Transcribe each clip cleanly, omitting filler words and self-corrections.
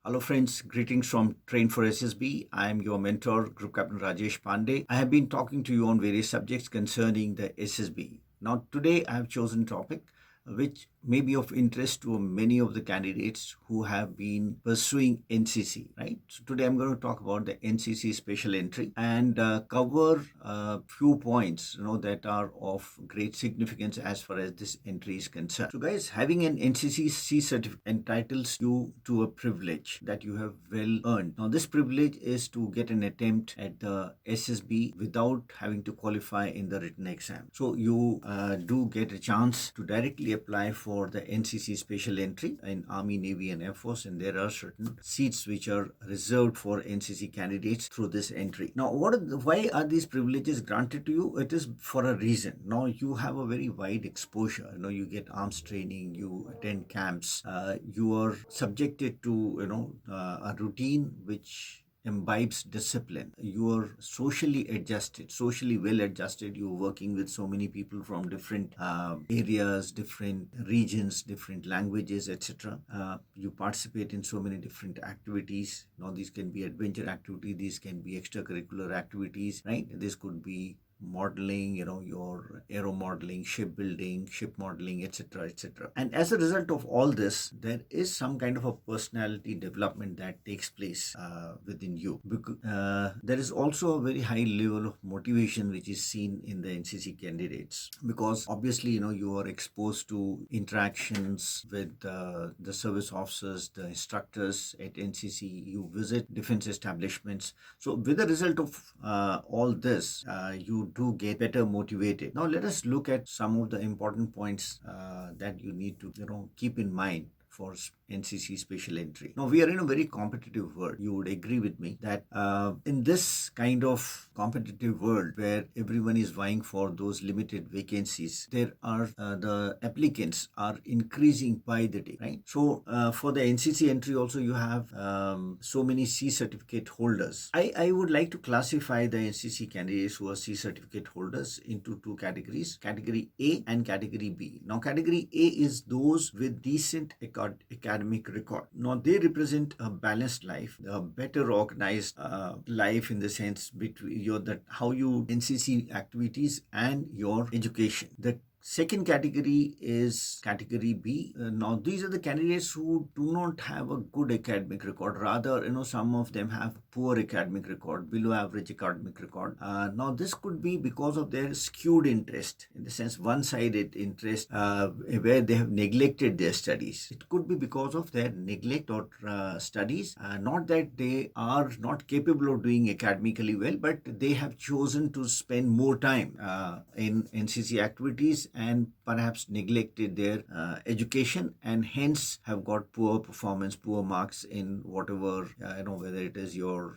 Hello friends, greetings from Train4ssb. I am your mentor, Group Captain Rajesh Pandey. I have been talking to you on various subjects concerning the SSB. Now today I have chosen a topic which may be of interest to many of the candidates who have been pursuing NCC, right? So today I'm going to talk about the NCC special entry and cover a few points, that are of great significance as far as this entry is concerned. So guys, having an NCC certificate entitles you to a privilege that you have well earned. Now this privilege is to get an attempt at the SSB without having to qualify in the written exam. So you do get a chance to directly apply for the NCC special entry in Army, Navy and Air Force, and there are certain seats which are reserved for NCC candidates through this entry. Now why are these privileges granted to you? It is for a reason. Now you have a very wide exposure. You get arms training, you attend camps, you are subjected to a routine which imbibes discipline. You are socially well adjusted. You're working with so many people from different areas, different regions, different languages, etc. You participate in so many different activities. Now these can be adventure activities, these can be extracurricular activities, right? This could be modeling, your aero modeling, ship modeling, etc., etc. And as a result of all this, there is some kind of a personality development that takes place within you. There is also a very high level of motivation which is seen in the NCC candidates, because obviously you are exposed to interactions with the service officers, the instructors at NCC. You visit defense establishments. So with the result of all this, you do get better motivated. Now let us look at some of the important points that you need to keep in mind for NCC special entry. Now we are in a very competitive world. You would agree with me that in this kind of competitive world where everyone is vying for those limited vacancies, there are the applicants are increasing by the day, right? So for the NCC entry also you have so many C certificate holders. I would like to classify the NCC candidates who are C certificate holders into two categories, category A and category B. Now category A is those with decent academic record. Now they represent a balanced life, a better organized life in the sense between how you NCC activities and your education. The second category is category B. Now these are the candidates who do not have a good academic record. Rather, some of them have poor academic record, below average academic record. Now this could be because of their skewed interest, in the sense one-sided interest, where they have neglected their studies. It could be because of their neglect or studies, not that they are not capable of doing academically well, but they have chosen to spend more time in NCC activities and perhaps neglected their education, and hence have got poor performance, poor marks in whatever, whether it is your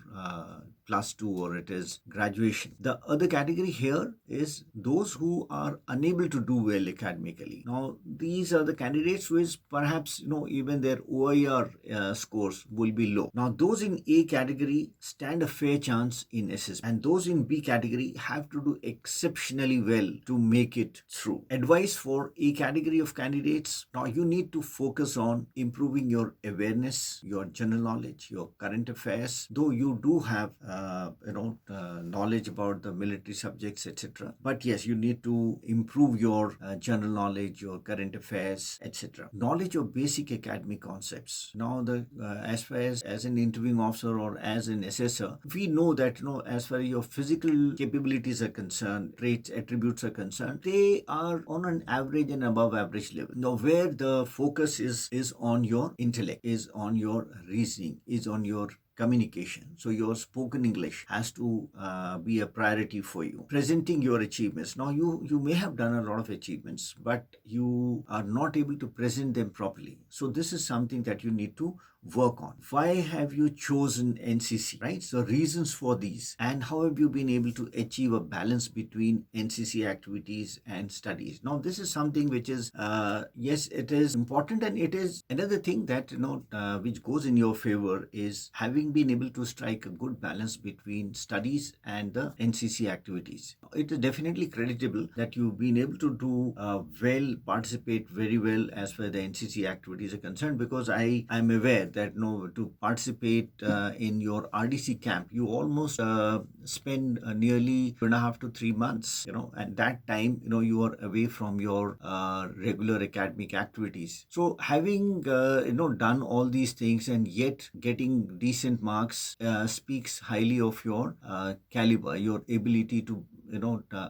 plus 2 or it is graduation. The other category here is those who are unable to do well academically. Now these are the candidates who is perhaps even their OIR scores will be low. Now those in A category stand a fair chance in SS, and those in B category have to do exceptionally well to make it through. Advice for A category of candidates: now you need to focus on improving your awareness, your general knowledge, your current affairs. Though you do have knowledge about the military subjects, etc., but yes, you need to improve your general knowledge, your current affairs, etc. Knowledge of basic academic concepts. Now as far as an interviewing officer or as an assessor, we know that as far as your physical capabilities are concerned, traits, attributes are concerned, they are on an average and above average level. Now where the focus is on your intellect, is on your reasoning, is on your communication. So your spoken English has to be a priority for you. Presenting your achievements. Now you may have done a lot of achievements, but you are not able to present them properly. So this is something that you need to work on. Why have you chosen NCC, right? So reasons for these, and how have you been able to achieve a balance between NCC activities and studies? Now this is something which is yes, it is important, and it is another thing that which goes in your favor is having been able to strike a good balance between studies and the NCC activities. It is definitely creditable that you've been able to do participate very well as far as the NCC activities are concerned, because I'm aware said that to participate in your RDC camp, you almost spend nearly 2.5 to 3 months, and that time, you are away from your regular academic activities. So having, done all these things and yet getting decent marks speaks highly of your caliber, your ability to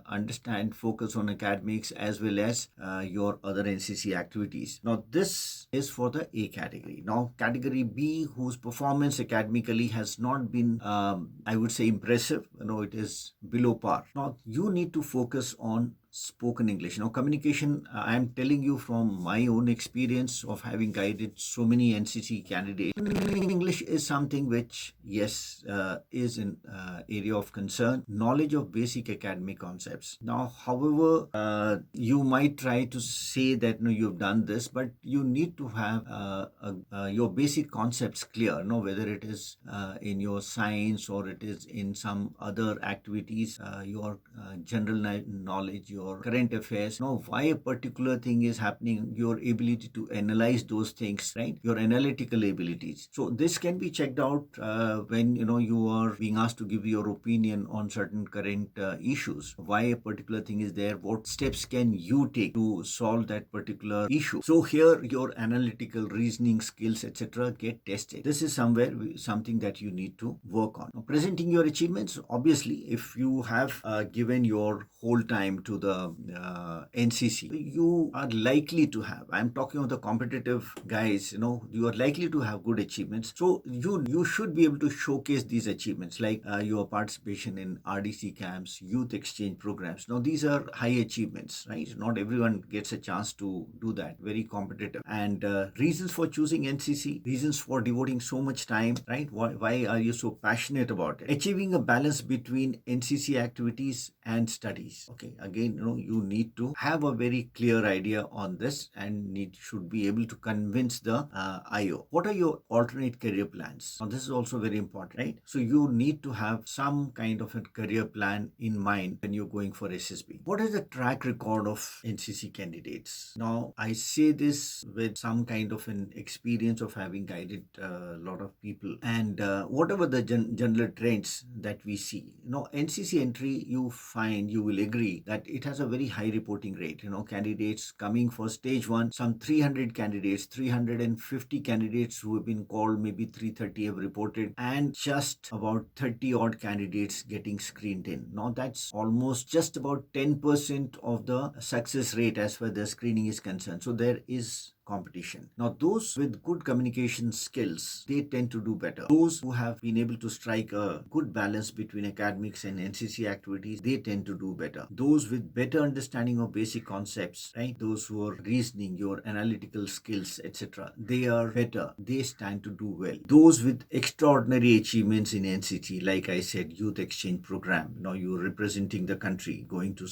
understand, focus on academics as well as your other NCC activities. Now, this is for the A category. Now, category B, whose performance academically has not been, I would say, impressive. It is below par. Now, you need to focus on spoken English. Now, communication, I am telling you from my own experience of having guided so many NCC candidates. English is something which, yes, is an area of concern. Knowledge of basic academic concepts. Now, however, you might try to say that you've done this, but you need to have your basic concepts clear. Whether it is in your science or it is in some other activities, your general knowledge, your current affairs, why a particular thing is happening, your ability to analyze those things, right? Your analytical abilities. So this can be checked out when you are being asked to give your opinion on certain current issues. Why a particular thing is there? What steps can you take to solve that particular issue? So here your analytical reasoning skills, etc., get tested. This is something that you need to work on. Now, presenting your achievements, obviously, if you have given your whole time to the NCC, you are likely to have, I'm talking of the competitive guys, you are likely to have good achievements. So you should be able to showcase these achievements, like your participation in RDC camps, youth exchange programs. Now, these are high achievements, right? Not everyone gets a chance to do that. Very competitive. And reasons for choosing NCC, reasons for devoting so much time, right? Why are you so passionate about it? Achieving a balance between NCC activities and studies. Okay, again, you need to have a very clear idea on this and should be able to convince the IO. What are your alternate career plans? Now, this is also very important, right? So you need to have some kind of a career plan in mind when you're going for SSB. What is the track record of NCC candidates? Now, I say this with some kind of an experience of having guided a lot of people, and whatever the general trends that we see, NCC entry, you will agree that it has a very high reporting rate. Candidates coming for stage 1, some 300 candidates, 350 candidates who have been called, maybe 330 have reported, and just about 30 odd candidates getting screened in. Now, that's almost just about 10% of the success rate as far as the screening is concerned. So there is competition. Now, those with good communication skills, they tend to do better. Those who have been able to strike a good balance between academics and NCC activities, they tend to do better. Those with better understanding of basic concepts, right? Those who are reasoning, your analytical skills, etc., they are better. They stand to do well. Those with extraordinary achievements in NCC, like I said, youth exchange program. Now you're representing the country, going to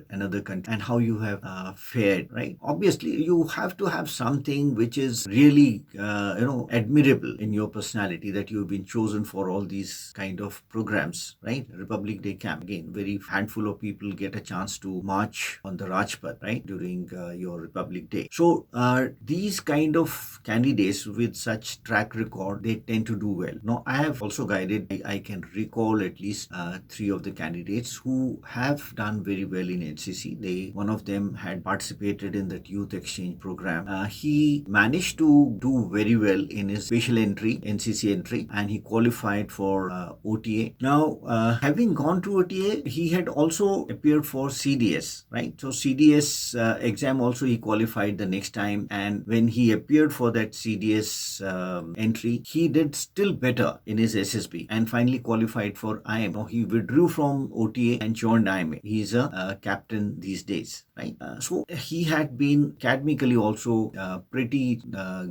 another country, and how you have fared, right? Obviously, you have to have something which is really admirable in your personality, that you've been chosen for all these kind of programs, right? Republic Day camp, again, very handful of people get a chance to march on the Rajpath, right, during your Republic Day. So these kind of candidates with such track record, they tend to do well. Now, I have also guided, I can recall at least 3 of the candidates who have done very well in NCC. One of them had participated in that youth exchange program. He managed to do very well in his special entry, NCC entry, and he qualified for OTA. Now, having gone to OTA, he had also appeared for CDS, right? So CDS exam also he qualified the next time, and when he appeared for that CDS entry, he did still better in his SSB and finally qualified for IMA. Now, he withdrew from OTA and joined IMA. He's a captain these days, right? So he had been academically also pretty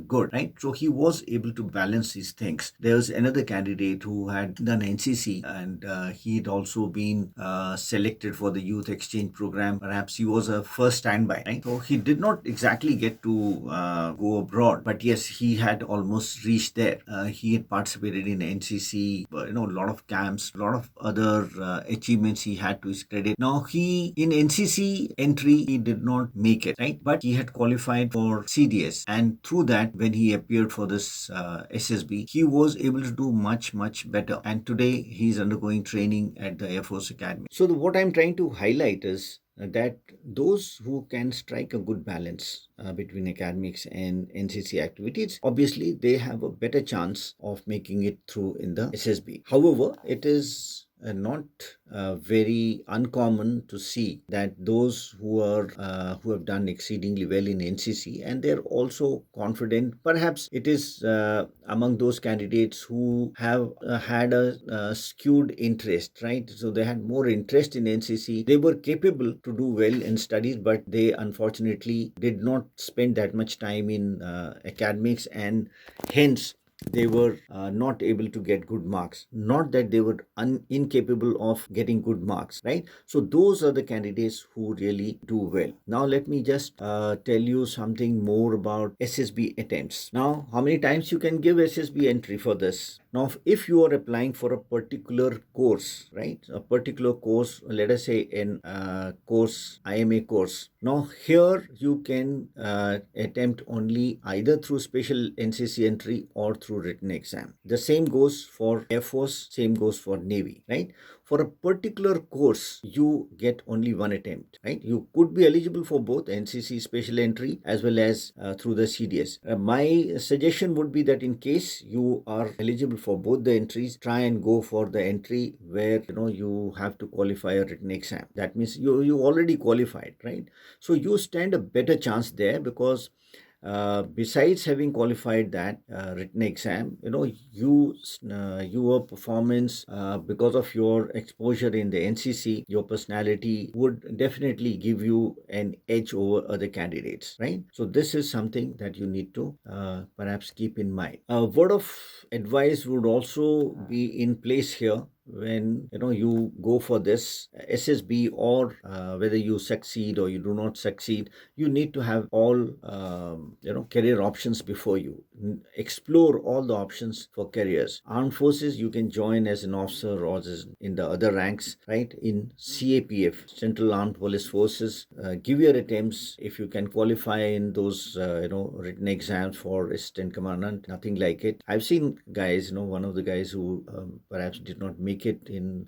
good, right? So he was able to balance these things. There was another candidate who had done NCC, and he'd also been selected for the youth exchange program. Perhaps he was a first standby, right? So he did not exactly get to go abroad, but yes, he had almost reached there. He had participated in NCC, a lot of camps, a lot of other achievements he had to his credit. Now, in NCC entry, he did not make it, right? But he had qualified for CDS, and through that, when he appeared for this SSB, he was able to do much better. And today he's undergoing training at the Air Force Academy. So what I'm trying to highlight is that those who can strike a good balance between academics and NCC activities, obviously they have a better chance of making it through in the SSB. However, it is not very uncommon to see that those who have done exceedingly well in NCC and they're also confident. Perhaps it is among those candidates who have had a skewed interest, right? So they had more interest in NCC. They were capable to do well in studies, but they unfortunately did not spend that much time in academics, and hence they were not able to get good marks. Not that they were incapable of getting good marks, right? So those are the candidates who really do well. Now let me just tell you something more about SSB attempts. Now, how many times you can give SSB entry for this? Now, if you are applying for a particular course, right? A particular course, let us say in course, IMA course. Now, here you can attempt only either through special NCC entry or through written exam. The same goes for Air Force, same goes for Navy, right? For a particular course, you get only one attempt, right? You could be eligible for both NCC special entry as well as through the CDS. My suggestion would be that in case you are eligible for both the entries, try and go for the entry where you have to qualify a written exam. That means you already qualified, right? So you stand a better chance there, because besides having qualified that written exam, your performance, because of your exposure in the NCC, your personality would definitely give you an edge over other candidates, right? So this is something that you need to perhaps keep in mind. A word of advice would also be in place here. When you go for this SSB, or whether you succeed or you do not succeed, you need to have all career options before you. Explore all the options for careers. Armed forces, you can join as an officer or as in the other ranks, right? In CAPF, Central Armed Police Forces, give your attempts. If you can qualify in those written exams for assistant commandant, nothing like it. I've seen guys, one of the guys who perhaps did not make it in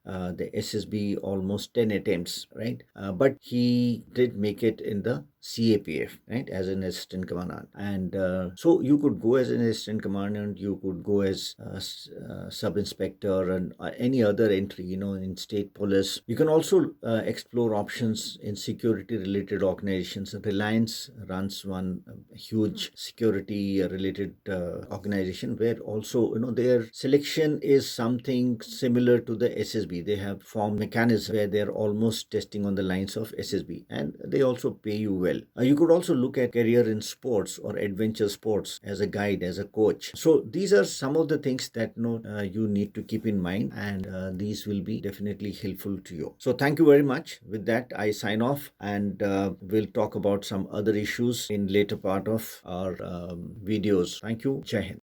the SSB, almost 10 attempts, right? But he did make it in the CAPF, right, as an assistant commandant. And so you could go as an assistant commandant, you could go as sub-inspector, and any other entry, in state police. You can also explore options in security-related organizations. Reliance runs one huge security-related organization where also, their selection is something similar to the SSB. They have formed mechanisms where they're almost testing on the lines of SSB, and they also pay you well. You could also look at career in sports or adventure sports as a guide, as a coach. So these are some of the things that you need to keep in mind, and these will be definitely helpful to you. So thank you very much. With that, I sign off, and we'll talk about some other issues in later part of our videos. Thank you. Jai Hind.